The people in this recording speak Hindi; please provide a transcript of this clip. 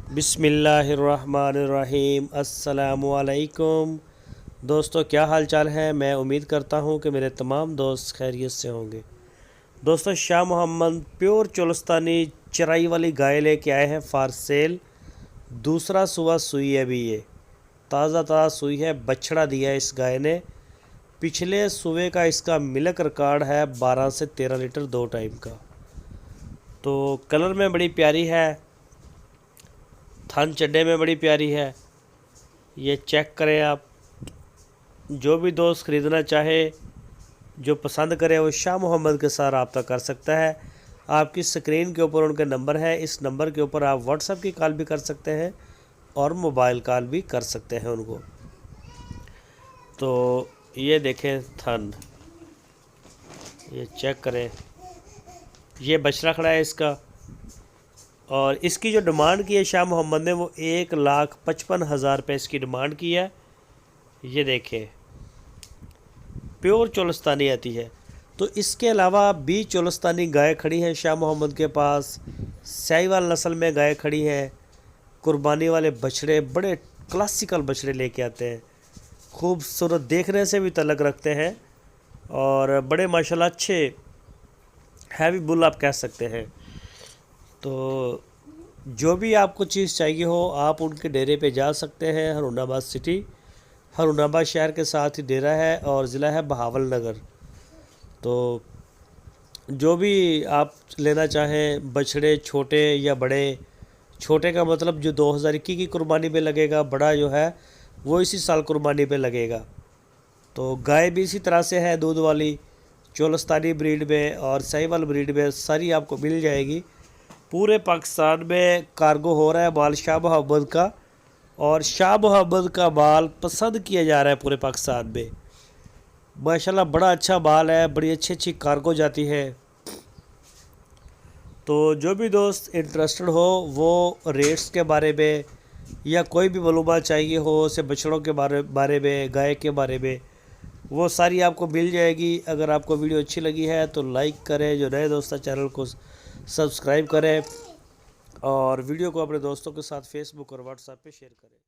बिस्मिल्लाहिर्रहमानिर्रहीम। अस्सलामुअलैकुम दोस्तों, क्या हाल चाल है। मैं उम्मीद करता हूँ कि मेरे तमाम दोस्त खैरियत से होंगे। दोस्तों, शाह मोहम्मद प्योर चोलस्तानी चराई वाली गाय लेके आए हैं फॉर सेल। दूसरा सुबह सुई है, अभी ये ताज़ा सुई है। बछड़ा दिया है इस गाय ने। पिछले सुबह का इसका मिल्क रिकॉर्ड है 12 से 13 लीटर 2 टाइम का। तो कलर में बड़ी प्यारी है, थन चड्डे में बड़ी प्यारी है। ये चेक करें आप। जो भी दोस्त ख़रीदना चाहे, जो पसंद करे, वो शाह मोहम्मद के साथ रब्ता कर सकता है। आपकी स्क्रीन के ऊपर उनके नंबर है। इस नंबर के ऊपर आप व्हाट्सएप की कॉल भी कर सकते हैं और मोबाइल कॉल भी कर सकते हैं उनको। तो ये देखें थन, ये चेक करें। ये बछड़ा खड़ा है इसका, और इसकी जो डिमांड की है शाह मोहम्मद ने, वो 1,55,000 रुपये इसकी डिमांड की है। ये देखें, प्योर चोलस्तानी आती है। तो इसके अलावा भी चोलस्तानी गाय खड़ी हैं शाह मोहम्मद के पास। साहिवाल नस्ल में गाय खड़ी हैं। कुर्बानी वाले बछड़े, बड़े क्लासिकल बछड़े लेके आते हैं। खूबसूरत, देखने से भी तलक रखते हैं और बड़े माशाल्लाह अच्छे हैवी बुल आप कह सकते हैं। तो जो भी आपको चीज़ चाहिए हो, आप उनके डेरे पे जा सकते हैं। हरूनाबाद सिटी, हरूनाबाद शहर के साथ ही डेरा है और ज़िला है बहावलनगर। तो जो भी आप लेना चाहें, बछड़े छोटे या बड़े, छोटे का मतलब जो 2021 की कुर्बानी पे लगेगा, बड़ा जो है वो इसी साल कुर्बानी पे लगेगा। तो गाय भी इसी तरह से है, दूध वाली चोलस्तानी ब्रीड में और साहिवाल ब्रीड में सारी आपको मिल जाएगी। पूरे पाकिस्तान में कार्गो हो रहा है माल शाह मोहम्मद का, और शाह मोहम्मद का माल पसंद किया जा रहा है पूरे पाकिस्तान में। माशाल्लाह बड़ा अच्छा माल है, बड़ी अच्छी कार्गो जाती है। तो जो भी दोस्त इंटरेस्टेड हो, वो रेट्स के बारे में या कोई भी मालूमात चाहिए हो, से बछड़ों के बारे में, गाय के बारे में, वो सारी आपको मिल जाएगी। अगर आपको वीडियो अच्छी लगी है तो लाइक करें, जो नए दोस्त चैनल को सब्सक्राइब करें और वीडियो को अपने दोस्तों के साथ फेसबुक और व्हाट्सएप पे शेयर करें।